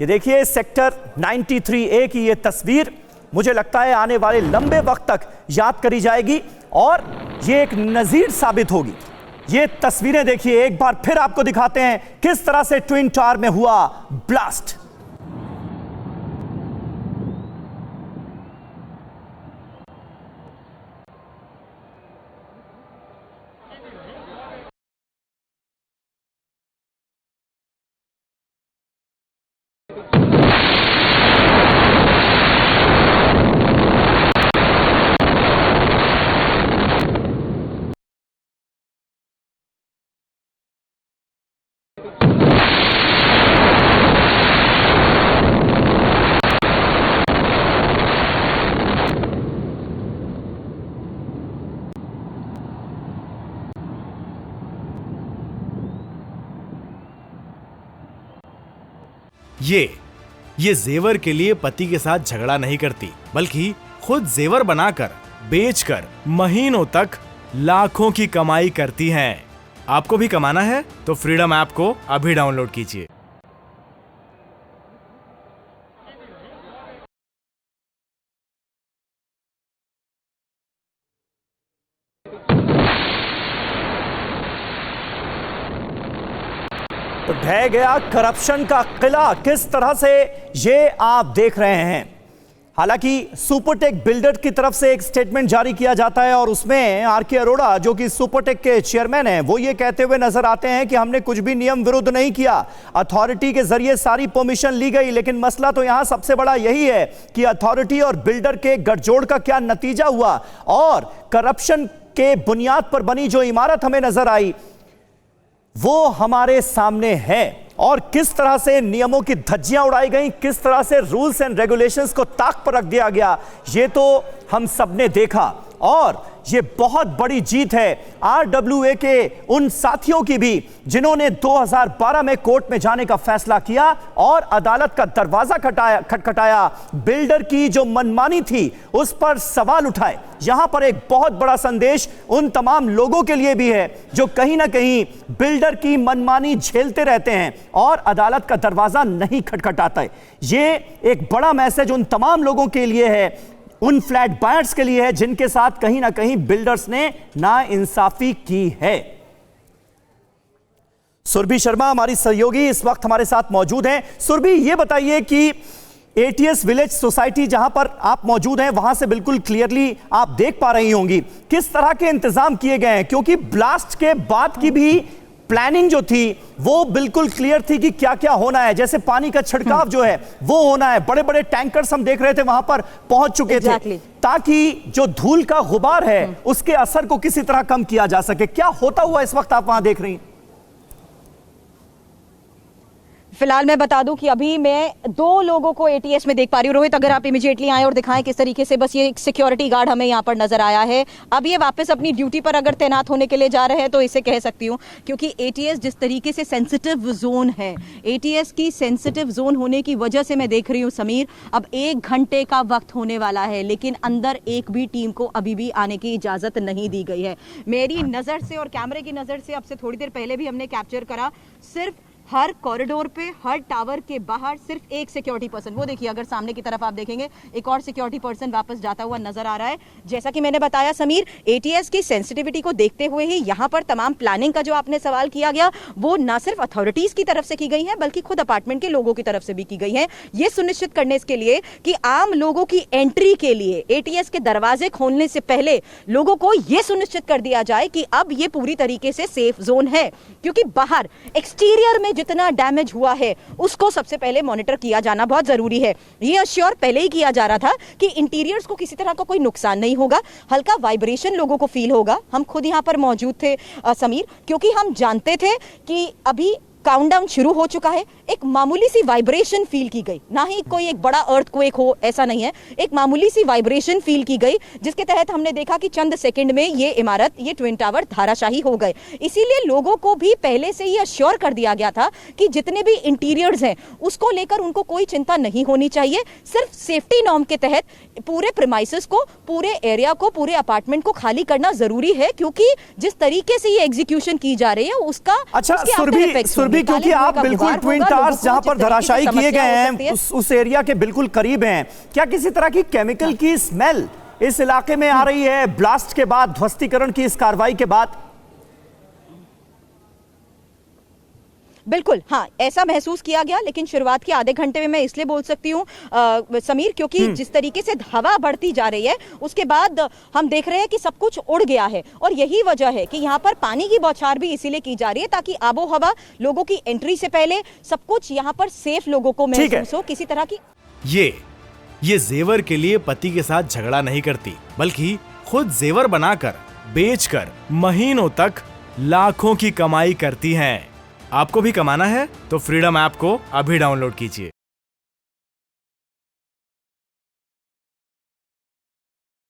ये देखिए sector 93A की ये तस्वीर मुझे लगता है आने वाले लंबे वक्त तक याद करी जाएगी और ये एक नजीर साबित होगी। ये तस्वीरें देखिए, एक बार फिर आपको दिखाते हैं किस तरह से ट्विन टावर में हुआ ब्लास्ट। ये जेवर के लिए पति के साथ झगड़ा नहीं करती, बल्कि खुद जेवर बनाकर बेचकर महीनों तक लाखों की कमाई करती हैं। आपको भी कमाना है तो फ्रीडम ऐप को अभी डाउनलोड कीजिए। तो ढह गया करप्शन का किला, किस तरह से ये आप देख रहे हैं। हालांकि सुपरटेक बिल्डर की तरफ से एक स्टेटमेंट जारी किया जाता है और उसमें आर.के. अरोड़ा जो कि सुपरटेक के चेयरमैन हैं, वो ये कहते हुए नजर आते हैं कि हमने कुछ भी नियम विरुद्ध नहीं किया, अथॉरिटी के जरिए सारी परमिशन ली गई। लेकिन मसला तो यहां सबसे बड़ा यही है कि अथॉरिटी और बिल्डर के गठजोड़ का क्या नतीजा हुआ और करप्शन के बुनियाद पर बनी जो इमारत हमें नजर आई वो हमारे सामने है। और किस तरह से नियमों की धज्जियां उड़ाई गई, किस तरह से रूल्स एंड रेगुलेशंस को ताक पर रख दिया गया, ये तो हम सबने देखा। और ये बहुत बड़ी जीत है आरडब्ल्यूए के उन साथियों की भी जिन्होंने 2012 में कोर्ट में जाने का फैसला किया और अदालत का दरवाजा खटखटाया, बिल्डर की जो मनमानी थी उस पर सवाल उठाए। यहां पर एक बहुत बड़ा संदेश उन तमाम लोगों के लिए भी है जो कहीं ना कहीं बिल्डर की मनमानी झेलते रहते हैं और अदालत का दरवाजा नहीं खटखटाता है। ये एक बड़ा मैसेज उन तमाम लोगों के लिए है, उन फ्लैट बायर्स के लिए है जिनके साथ कहीं ना कहीं बिल्डर्स ने नाइंसाफी की है। सुरभि शर्मा हमारी सहयोगी इस वक्त हमारे साथ मौजूद हैं। सुरभि, ये बताइए कि एटीएस विलेज सोसाइटी जहां पर आप मौजूद हैं वहां से बिल्कुल क्लियरली आप देख पा रही होंगी किस तरह के इंतजाम किए गए हैं, क्योंकि ब्लास्ट के बाद की भी प्लानिंग जो थी वो बिल्कुल क्लियर थी कि क्या क्या होना है। जैसे पानी का छिड़काव जो है वो होना है, बड़े बड़े टैंकर्स हम देख रहे थे वहां पर पहुंच चुके थे ताकि जो धूल का गुबार है उसके असर को किसी तरह कम किया जा सके। क्या होता हुआ इस वक्त आप वहां देख रही हैं? फिलहाल मैं बता दूं कि अभी मैं 2 लोगों को एटीएस में देख पा रही हूं। रोहित, अगर आप इमीडिएटली आए और दिखाएं किस तरीके से, बस ये एक सिक्योरिटी गार्ड हमें यहां पर नजर आया है। अब ये वापस अपनी ड्यूटी पर अगर तैनात होने के लिए जा रहे हैं तो इसे कह सकती हूं, क्योंकि एटीएस जिस तरीके से सेंसिटिव जोन है, एटीएस की सेंसिटिव जोन होने की वजह से मैं देख रही हूं समीर, अब 1 घंटे का वक्त होने वाला है लेकिन अंदर एक भी टीम को अभी भी आने की इजाजत नहीं दी गई है। मेरी नजर से और कैमरे की नजर से अब से थोड़ी देर पहले भी हमने कैप्चर करा, सिर्फ हर कॉरिडोर पे, हर टावर के बाहर सिर्फ एक सिक्योरिटी पर्सन। वो देखिए, अगर सामने की तरफ आप देखेंगे एक और सिक्योरिटी पर्सन वापस जाता हुआ नजर आ रहा है। जैसा कि मैंने बताया समीर, एटीएस की सेंसिटिविटी को देखते हुए ही यहाँ पर तमाम प्लानिंग का जो आपने सवाल किया गया वो ना सिर्फ अथॉरिटीज की तरफ से की गई है बल्कि खुद अपार्टमेंट के लोगों की तरफ से भी की गई है, ये सुनिश्चित करने के लिए कि आम लोगों की एंट्री के लिए एटीएस के दरवाजे खोलने से पहले लोगों को यह सुनिश्चित कर दिया जाए कि अब ये पूरी तरीके से सेफ जोन है, क्योंकि बाहर एक्सटीरियर में जितना डैमेज हुआ है उसको सबसे पहले मॉनिटर किया जाना बहुत जरूरी है। ये अश्योर पहले ही किया जा रहा था कि इंटीरियर्स को किसी तरह का कोई नुकसान नहीं होगा, हल्का वाइब्रेशन लोगों को फील होगा। हम खुद यहां पर मौजूद थे समीर, क्योंकि हम जानते थे कि अभी काउंटडाउन शुरू हो चुका है। एक मामूली सी वाइब्रेशन फील की गई, ना ही कोई एक बड़ा अर्थक्वेक हो ऐसा नहीं है, एक मामूली सी वाइब्रेशन फील की गई जिसके तहत हमने देखा कि चंद सेकंड में ये इमारत, ये ट्विन टावर धराशाही हो गए। इसीलिए लोगों को भी पहले से ही अश्योर कर दिया गया था कि जितने भी इंटीरियर्स हैं उसको लेकर उनको कोई चिंता नहीं होनी चाहिए। सिर्फ सेफ्टी नॉर्म के तहत पूरे प्रीमाइसेस को, पूरे एरिया को, पूरे अपार्टमेंट को खाली करना जरूरी है, क्योंकि जिस तरीके से ये एग्जीक्यूशन की जा रही है उसका अच्छा सुरभि, क्योंकि आप बिल्कुल ट्विन टावर कार्स को जहां जिस पर तरीके से धराशायी किए समस्या गए हो हैं सकती है। उस एरिया के बिल्कुल करीब हैं, क्या किसी तरह की केमिकल की स्मेल इस इलाके में आ रही है ब्लास्ट के बाद, ध्वस्तीकरण की इस कार्रवाई के बाद? बिल्कुल, हाँ, ऐसा महसूस किया गया, लेकिन शुरुआत के आधे घंटे में मैं इसलिए बोल सकती हूँ समीर, क्योंकि जिस तरीके से हवा बढ़ती जा रही है उसके बाद हम देख रहे हैं कि सब कुछ उड़ गया है, और यही वजह है कि यहाँ पर पानी की बौछार भी इसीलिए की जा रही है ताकि आबो हवा, लोगों की एंट्री से पहले सब कुछ यहाँ पर सेफ लोगों को महसूस हो, किसी तरह की। ये जेवर के लिए पति के साथ झगड़ा नहीं करती, बल्कि खुद जेवर बनाकर बेचकर महीनों तक लाखों की कमाई करती हैं। आपको भी कमाना है तो फ्रीडम ऐप को अभी डाउनलोड कीजिए।